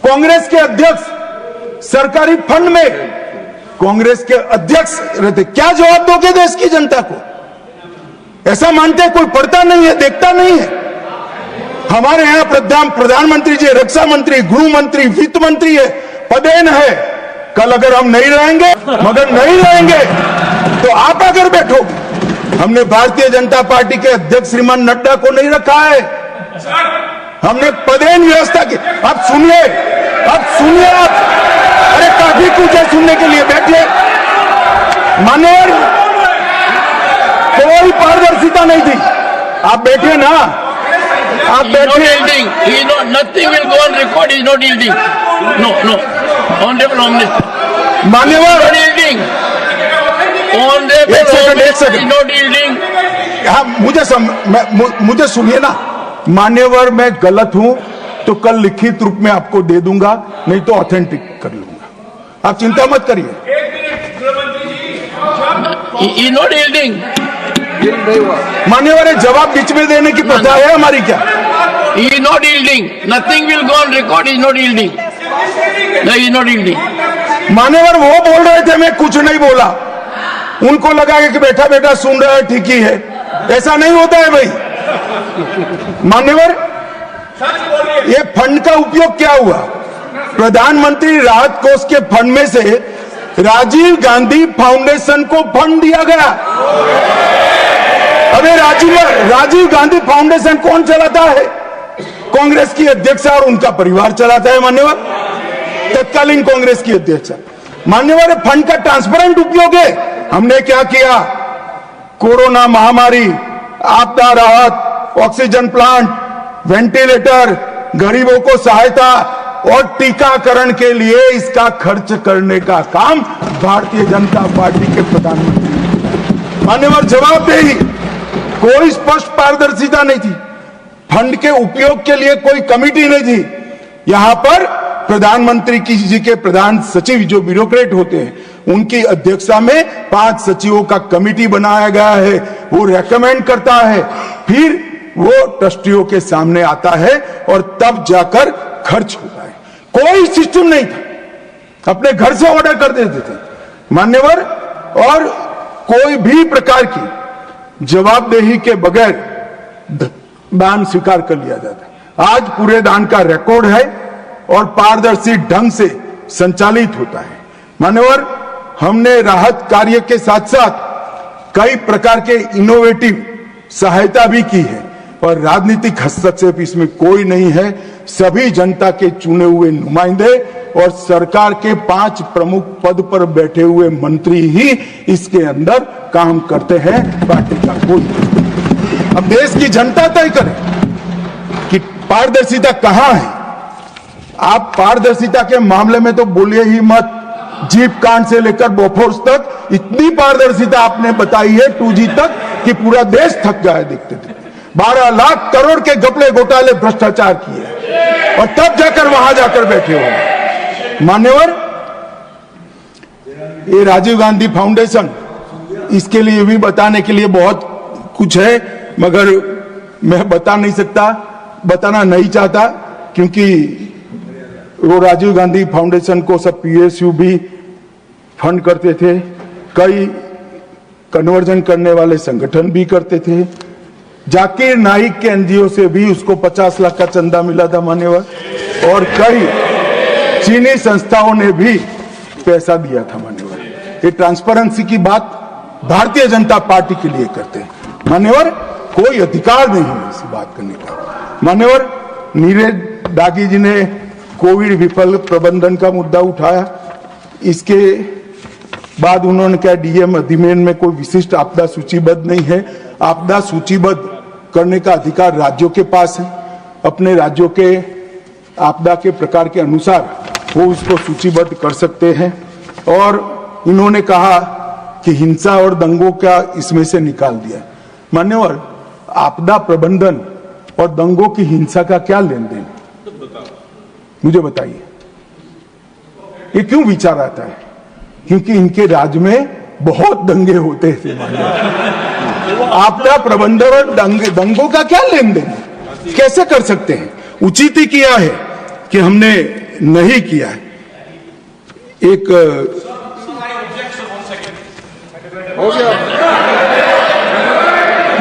कांग्रेस के अध्यक्ष सरकारी फंड में कांग्रेस के अध्यक्ष रहते, क्या जवाब दोगे देश की जनता को? ऐसा मानते कोई पढ़ता नहीं है, देखता नहीं है? हमारे यहां प्रधानमंत्री जी, रक्षा मंत्री, गृह मंत्री, वित्त मंत्री है, पदेन है। कल अगर हम नहीं रहेंगे, मगर नहीं रहेंगे तो आप अगर बैठो। हमने भारतीय जनता पार्टी के अध्यक्ष श्रीमान नड्डा को नहीं रखा है, हमने पदेन व्यवस्था की। अब सुनिए आप, अरे काफी कुछ है सुनने के लिए, बैठिए। मान्यवर, कोई पारदर्शिता नहीं थी, आप बैठिए ना, आप बैठिए। Nothing will go on record. He is not yielding. No. Honorable Home Minister. मान्यवर, Not yielding. Honorable Home Minister is not yielding. हाँ, मुझे सुनिए ना। मान्यवर, मैं गलत हूं तो कल लिखित रूप में आपको दे दूंगा, नहीं तो ऑथेंटिक कर लूंगा, आप चिंता मत करिए। He is not yielding. मान्यवर, जवाब बीच में देने की प्रथा है हमारी क्या? He is not yielding. Nothing will go on record. He is not yielding. No, he is not yielding. मान्यवर, वो बोल रहे थे, मैं कुछ नहीं बोला, उनको लगा कि बैठा बैठा सुन रहा है, ठीक ही है। ऐसा नहीं होता है भाई। मान्यवर, ये फंड का उपयोग क्या हुआ? प्रधानमंत्री राहत कोष के फंड में से राजीव गांधी फाउंडेशन को फंड दिया गया। अबे राजीव गांधी फाउंडेशन कौन चलाता है? कांग्रेस की अध्यक्ष और उनका परिवार चलाता है मान्यवर, तत्कालीन कांग्रेस की अध्यक्ष। मान्यवर, फंड का ट्रांसपेरेंट उपयोग है। हमने क्या किया? कोरोना महामारी, आपदा राहत, ऑक्सीजन प्लांट, वेंटिलेटर, गरीबों को सहायता और टीकाकरण के लिए इसका खर्च करने का काम भारतीय जनता पार्टी के प्रधानमंत्री। मान्यवर, जवाबदेही, कोई स्पष्ट पारदर्शिता नहीं थी। फंड के उपयोग के लिए कोई कमेटी नहीं थी। यहां पर प्रधानमंत्री जी के प्रधान सचिव जो ब्यूरोक्रेट होते हैं, उनकी अध्यक्षता में 5 सचिवों का कमेटी बनाया गया है। वो रेकमेंड करता है, फिर वो ट्रस्टियों के सामने आता है और तब जाकर खर्च होता है। कोई सिस्टम नहीं था, अपने घर से ऑर्डर कर देते थे मान्यवर, और कोई भी प्रकार की जवाबदेही के बगैर दान स्वीकार कर लिया जाता। आज पूरे दान का रिकॉर्ड है और पारदर्शी ढंग से संचालित होता है। मान्यवर, हमने राहत कार्य के साथ साथ कई प्रकार के इनोवेटिव सहायता भी की है और राजनीतिक हस्तक्षेप इसमें कोई नहीं है। सभी जनता के चुने हुए नुमाइंदे और सरकार के 5 प्रमुख पद पर बैठे हुए मंत्री ही इसके अंदर काम करते हैं, पार्टी का कोई। अब देश की जनता तय करे कि पारदर्शिता कहां है। आप पारदर्शिता के मामले में तो बोलिए ही मत। जीप कांड से लेकर बोफोर्स तक इतनी पारदर्शिता आपने बताई है, 2G तक, कि पूरा देश थक गया है देखते थे। 12 लाख करोड़ के घपले घोटाले भ्रष्टाचार किए और तब जाकर वहां जाकर बैठे हो। मान्यवर, ये राजीव गांधी फाउंडेशन, इसके लिए भी बताने के लिए बहुत कुछ है, मगर मैं बता नहीं सकता, बताना नहीं चाहता, क्योंकि वो राजीव गांधी फाउंडेशन को सब PSU भी फंड करते थे, कई कन्वर्जन करने वाले संगठन भी करते थे। जाकिर नाइक के NGO से भी उसको 50 लाख का चंदा मिला था मान्यवर, और कई चीनी संस्थाओं ने भी पैसा दिया था मान्यवर। ये ट्रांसपेरेंसी की बात भारतीय जनता पार्टी के लिए करते हैं मान्यवर, कोई अधिकार नहीं है इसी बात करने का। मान्यवर, नीरज दागी जी ने कोविड विफल प्रबंधन का मुद्दा उठाया, इसके बाद उन्होंने कहा DM अधिनियम में कोई विशिष्ट आपदा सूचीबद्ध नहीं है। आपदा सूचीबद्ध करने का अधिकार राज्यों के पास है, अपने राज्यों के आपदा के प्रकार के अनुसार वो उसको सूचीबद्ध कर सकते हैं। और इन्होंने कहा कि हिंसा और दंगों का इसमें से निकाल दिया। मान्यवर, आपदा प्रबंधन और दंगों की हिंसा का क्या लेन देन, मुझे बताइए। ये क्यों विचार आता है? क्योंकि इनके राज्य में बहुत दंगे होते थे मान्यवर। आपदा प्रबंधन और दंगों का क्या लेन देन, कैसे कर सकते हैं? उचित ही किया है कि हमने नहीं किया है। एक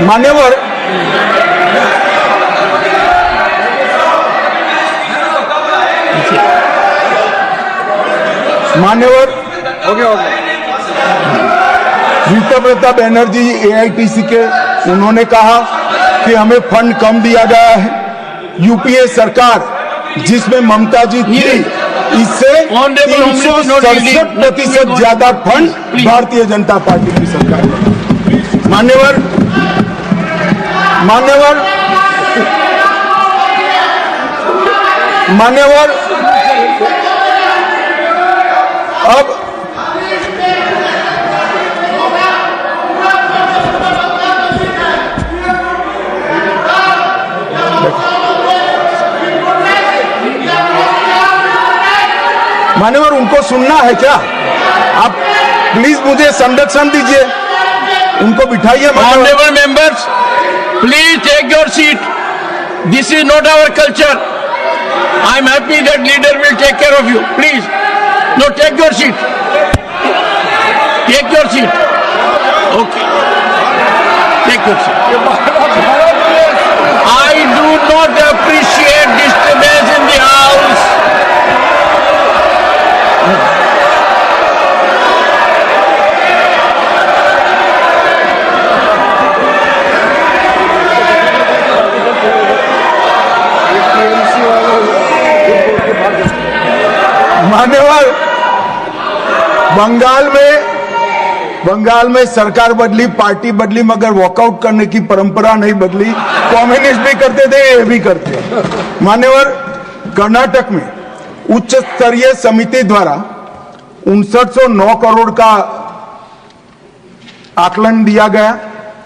मान्यवर ऋतुव्रता बनर्जी AITC के, उन्होंने कहा कि हमें फंड कम दिया गया है। यूपीए सरकार जिसमें ममता जी थी, इससे 367% ज्यादा फंड भारतीय जनता पार्टी की सरकार है। मान्यवर अब मान्यवर उनको सुनना है क्या? आप प्लीज मुझे संरक्षण दीजिए, उनको बिठाइए। Honorable members, please take your seat. This is not our culture. I am happy that leader will take care of you. Please, no, take your seat. Take your seat. Okay. Take your seat. I do not appreciate disturbance in the house. मान्यवर, बंगाल में सरकार बदली, party बदली, मगर walkout करने की परंपरा नहीं बदली। कम्युनिस्ट भी करते थे, ये भी करते हैं। मान्यवर, कर्नाटक में उच्च स्तरीय समिति द्वारा 5909 करोड़ का आकलन दिया गया,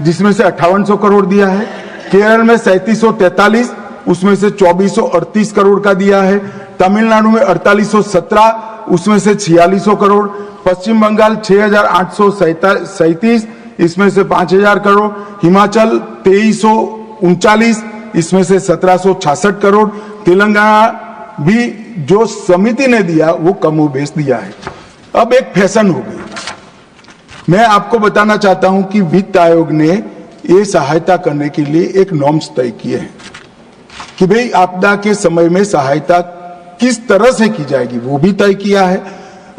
जिसमें से 5800 करोड़ दिया है। केरल में 3743, उसमें से 2438 करोड़ का दिया है। तमिलनाडु में 4817, उसमें से 4600 करोड़। पश्चिम बंगाल 6837, इसमें से 5000 करोड़। हिमाचल 2339, इसमें से 1766 करोड़। तेलंगाना भी जो समिति ने दिया वो कमोबेश दिया है। अब एक फैशन हो गई। मैं आपको बताना चाहता हूं कि वित्त आयोग ने ये सहायता करने के लिए एक नॉर्म्स तय किए हैं कि भाई आपदा के समय में सहायता किस तरह से की जाएगी, वो भी तय किया है,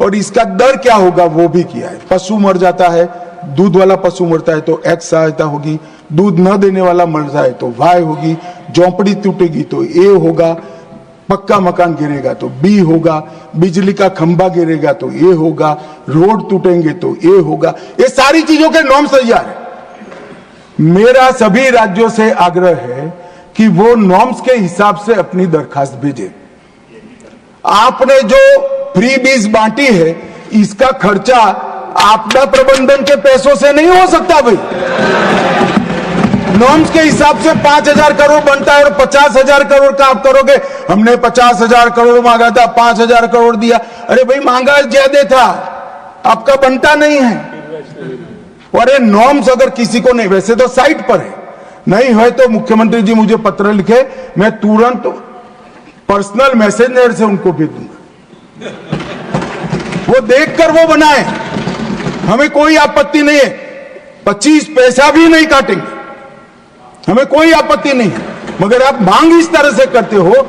और इसका दर क्या होगा वो भी किया है। पशु मर जाता है, दूध वाला पशु मरता है तो X सहायता होगी, दूध न देने वाला मर जाए तो Y होगी, झोंपड़ी टूटेगी तो A होगा, पक्का मकान गिरेगा तो B होगा, बिजली का खंभा गिरेगा तो A होगा, रोड टूटेंगे तो A होगा। ये सारी चीजों के नॉर्म्स तैयार है। मेरा सभी राज्यों से आग्रह है कि वो नॉर्म्स के हिसाब से अपनी दरखास्त भेजे। आपने जो फ्री बीज बांटी है, इसका खर्चा आपदा प्रबंधन के पैसों से नहीं हो सकता भाई। नॉर्म्स के हिसाब से 5000 करोड़ बनता है और 50,000 करोड़ का आप करोगे। हमने 50,000 करोड़ मांगा था, 5,000 करोड़ दिया। अरे भाई मांगा ज्यादा था, आपका बनता नहीं है। और ये नॉर्म्स अगर किसी को नहीं, वैसे तो साइट पर है, नहीं है तो मुख्यमंत्री जी मुझे पत्र लिखे, मैं तुरंत पर्सनल मैसेंजर से उनको भेज दूंगा, वो देखकर वो बनाए। हमें कोई आपत्ति नहीं है, 25 पैसा भी नहीं काटेंगे, हमें कोई आपत्ति नहीं है। मगर आप मांग इस तरह से करते हो